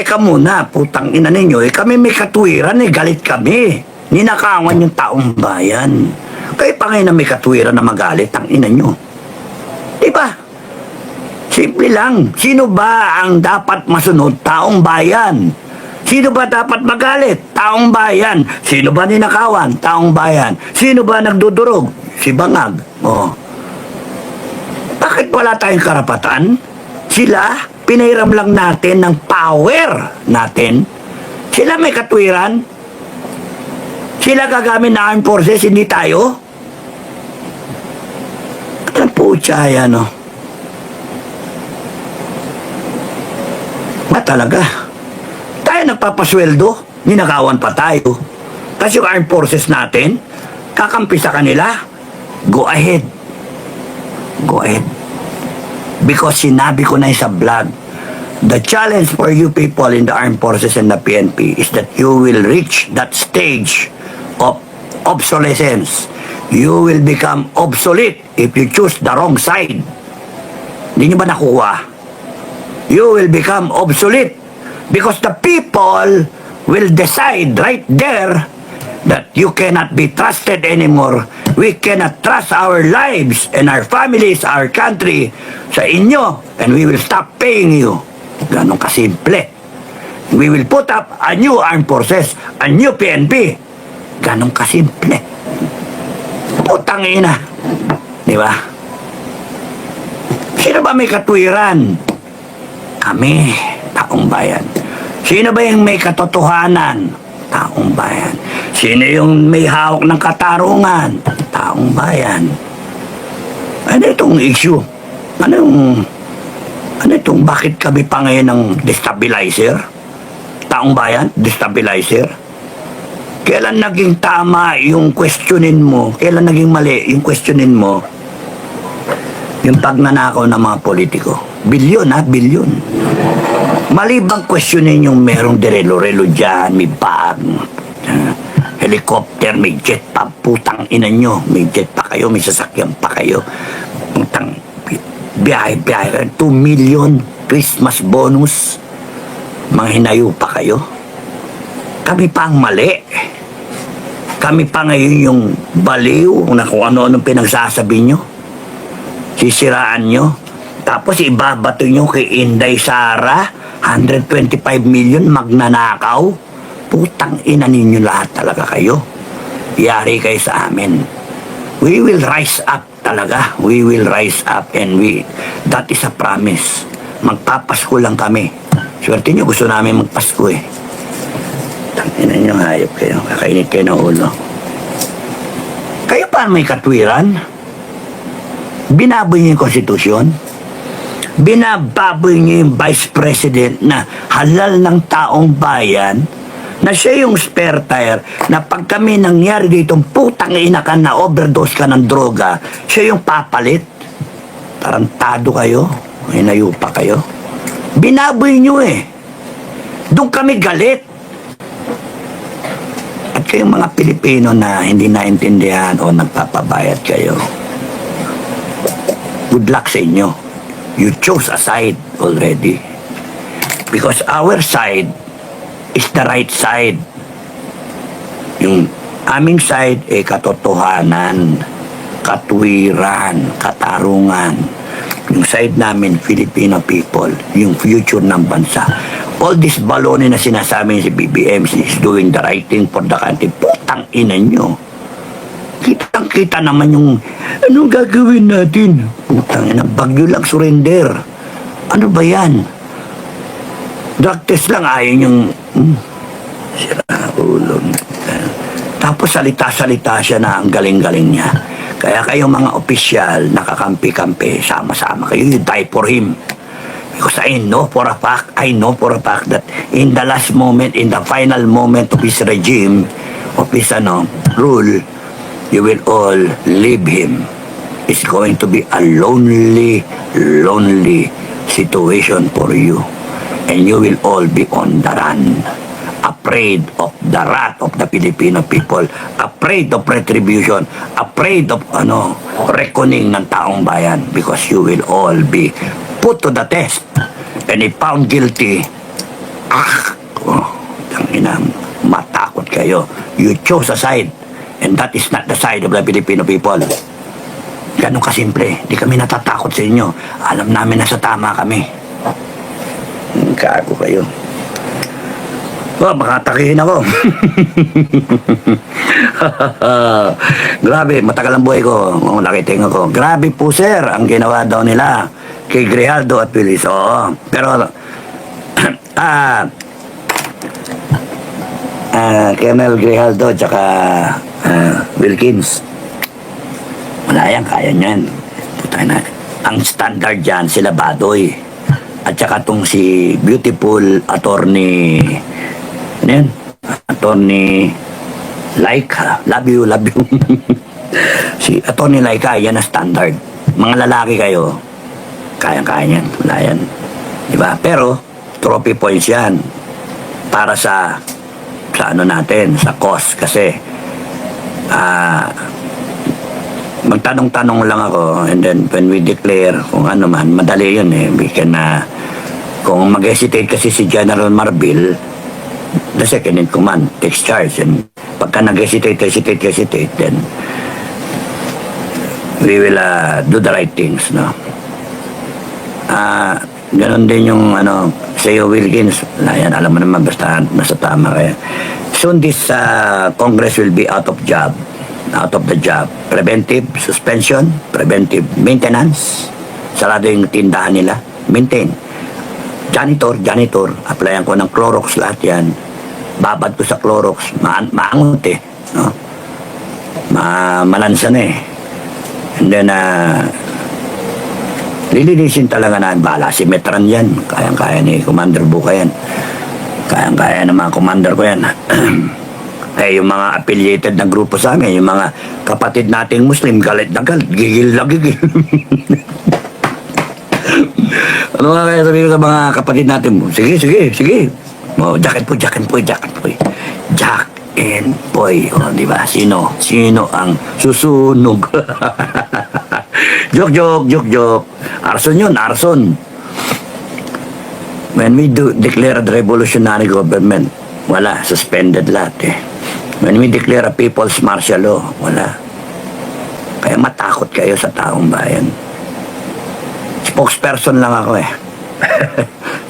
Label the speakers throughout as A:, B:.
A: Teka muna, putang ina ninyo, kami may katwiran, galit kami. Ninakawan yung taong bayan. Kayo pa ngayon na may katwiran na magalit, ang ina nyo. Diba? Simple lang. Sino ba ang dapat masunod? Taong bayan. Sino ba dapat magalit? Taong bayan. Sino ba ninakawan? Taong bayan. Sino ba nagdudurog? Si Bangag. Oh. Bakit wala tayong karapatan? Sila, pinahiram lang natin ng power natin. Sila may katwiran. Sila gagamit ng armed forces, hindi tayo. Ang putya yan, no? Ba talaga? Tayo nagpapasweldo, ninakawan pa tayo. Kasi yung armed forces natin, kakampi sa kanila, go ahead. Go ahead. Because sinabi ko na sa vlog, the challenge for you people in the armed forces and the PNP is that you will reach that stage of obsolescence. You will become obsolete if you choose the wrong side. Hindi nyo ba nakuha? You will become obsolete because the people will decide right there that you cannot be trusted anymore. We cannot trust our lives and our families, our country sa inyo, and we will stop paying you. Ganon kasimple. We will put up a new armed forces, a new PNP. Ganon kasimple. Putang ina. Di ba? Sino ba may katwiran? Kami, taong bayan. Sino ba yung may katotohanan? Taong bayan. Sino yung may hawak ng katarungan? Taong bayan. Ano itong issue? Ano itong bakit kami pa ngayon ng destabilizer? Taong bayan? Destabilizer? Kailan naging tama yung questionin mo? Kailan naging mali yung questionin mo? Yung pagnanakaw ng mga politiko. Bilyon, ha? Bilyon. Mali bang questionin yung merong derelo-relo dyan, may bag, helicopter, may jet pa, putang ina nyo, may jet pa kayo, may sasakyan pa kayo, putang biyahe, 2 million Christmas bonus, mga hinayo pa kayo. Kami pa ang mali. Kami pa ngayon yung baliw na kung ano-ano pinagsasabi nyo. Sisiraan nyo. Tapos ibabato nyo kay Inday Sara, 125 million magnanakaw. Putang ina ninyo lahat talaga kayo. Yari kayo sa amin. We will rise up talaga. We will rise up and that is a promise. Magpapasko lang kami. Swerte nyo, gusto namin magpasko eh. Tangina nyo, hayop kayo. Kakainit kayo ng ulo. Kayo pa may katwiran? Binaboy niyo yung konstitusyon? Binababoy niyo yung vice president na halal ng taong bayan, na siya yung spare tire, na pag kami nangyari dito, putang ina ka na overdose ka ng droga, siya yung papalit. Tarantado kayo, hinayo pa kayo. Binaboy niyo eh. Doon kami galit. At kayong mga Pilipino na hindi naintindihan o nagpapabayad kayo, good luck sa inyo. You chose a side already. Because our side is the right side. Yung aming side ay katotohanan, katwiran, katarungan. Yung side namin, Filipino people, yung future ng bansa. All this baloney na sinasabi si BBM is doing the right thing for the country. Putang ina nyo. Kitang-kita naman yung anong gagawin natin. Putang ina, bagyo lang surrender. Ano ba yan? Drug test lang ayaw yung sira ulo. Tapos salita-salita siya na ang galing-galing niya. Kaya kayong mga opisyal, nakakampi-kampi, sama-sama kayo, you die for him. Because I know for a fact that in the last moment, in the final moment of his regime, of his rule, you will all leave him. It's going to be a lonely situation for you. And you will all be on the run. Afraid of the wrath of the Filipino people. Afraid of retribution. Afraid of reckoning ng taong bayan. Because you will all be put to the test. And if found guilty, Oh, tanginang matakot kayo. You chose a side, and that is not the side of the Filipino people. Ganun kasimple. Di kami natatakot sa inyo. Alam namin na sa tama kami. Gago kayo. Oh, makatakihin ako. Grabe, matagal ang buhay ko. Nakiting ako. Grabe po, sir, ang ginawa daw nila kay Grijaldo at Willis. Oo. Pero, Colonel Grijaldo at saka Wilkins, wala yan, kaya niyan. Puta na. Ang standard dyan, sila Badoy. At saka tong si beautiful attorney, ano yan? Attorney Laika. Love you, love you. Si attorney Laika, yan ang standard. Mga lalaki kayo, kaya-kaya yan. Wala yan. Diba? Pero, trophy points yan. Para sa ano natin, sa cause. Kasi, magtanong-tanong lang ako, and then when we declare kung ano man, madali yun eh. We can, kung mag-hesitate kasi si General Marbil, the second in command takes charge, and pagka nag-hesitate, then we will do the right things, no? Ganon din yung ano, sa'yo Wilkins, yan, alam mo naman, basta nasa tama kaya. Soon this Congress will be out of the job. Preventive suspension, preventive maintenance, sarado yung tindahan nila, maintain. Janitor, applyan ko ng Clorox lahat yan. Babad ko sa Clorox, maangot eh, no? Malansa na eh. And then, lilinisin talaga na, bala si Metran yan, kayang-kaya ni Commander Buka yan. Kayang-kaya ng mga commander ko yan. Eh, yung mga affiliated na grupo sa amin, yung mga kapatid nating Muslim, galit na galit, gigil na gigil. Ano nga kaya sabihin ko sa mga kapatid natin mo? Sige. Oh, Jack and Poy. Jack and Poy. O, di ba? Sino ang susunog? Joke. Arson yun, arson. When we declare a revolutionary government, wala, suspended lahat eh. When we declare a people's martial law, wala. Kaya matakot kayo sa taong bayan. Spokesperson lang ako eh.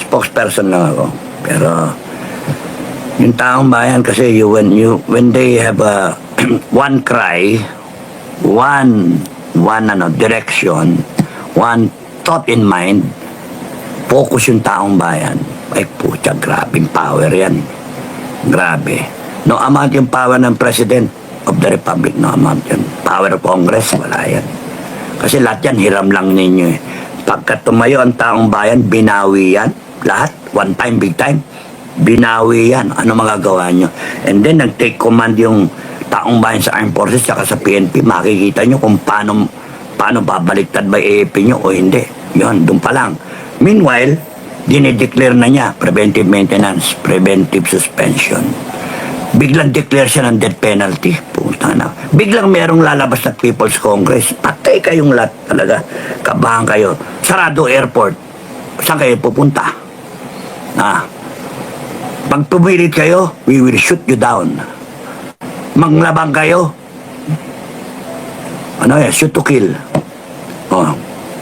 A: Spokesperson lang ako. Pero, yung taong bayan kasi when they have a one cry, one direction, one thought in mind, focus yung taong bayan. Ay putya, grabing power yan. Grabe. No amount yung power ng President of the Republic, no amount yun. Power of Congress, wala yan. Kasi lahat yan, hiram lang ninyo eh. Pagka tumayo ang taong bayan, binawi yan. Lahat, one time, big time. Binawi yan. Ano magagawa nyo? And then, nag-take command yung taong bayan sa Armed Forces saka sa PNP. Makikita nyo kung paano babaliktad ba AFP nyo o hindi. Yun, doon pa lang. Meanwhile, dinideclare na niya preventive maintenance, preventive suspension. Biglang declare siya ng death penalty. Puta na. Biglang merong lalabas na People's Congress. Patay kayong lahat talaga. Kabahan kayo. Sarado airport. Saan kayo pupunta? Pag pumilit kayo, we will shoot you down. Manglabang kayo, shoot to kill. Oh.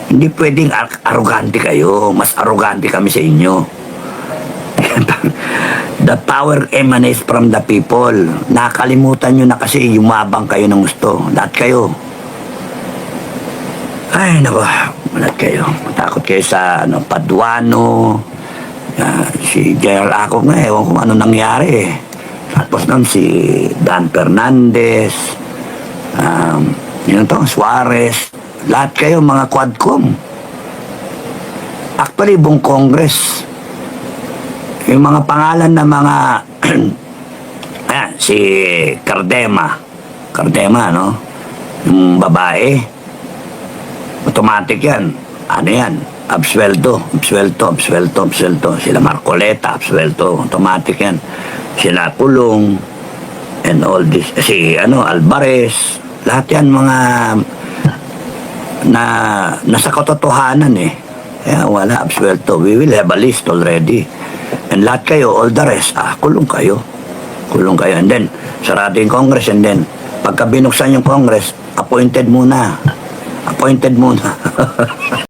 A: Hindi pwedeng arrogante kayo. Mas arrogante kami sa inyo. The power emanates from the people. Nakalimutan nyo na kasi yumabang kayo ng gusto. Lahat kayo. Ay, nako. Lahat kayo. Takot kayo sa Paduano. Si General Acop nga, ewan kung ano nangyari. Tapos nun si Dan Fernandez. Suarez. Lahat kayo mga quadcom. Actually, buong Congress. Yung mga pangalan na mga si Cardema, no? Yung babae. Automatic yan. Ano yan? Absuelto. Sila Marcoleta, absuelto. Automatic yan. Sila Pulong and all this. Si Alvarez. Lahat yan mga na nasa katotohanan eh. Kaya wala, absuelto. We will have a list already. And lahat kayo, all the rest, kulong kayo. Kulong kayo. And then, sarado yung Congress. And then, pagka binuksan yung Congress, appointed muna. Appointed muna.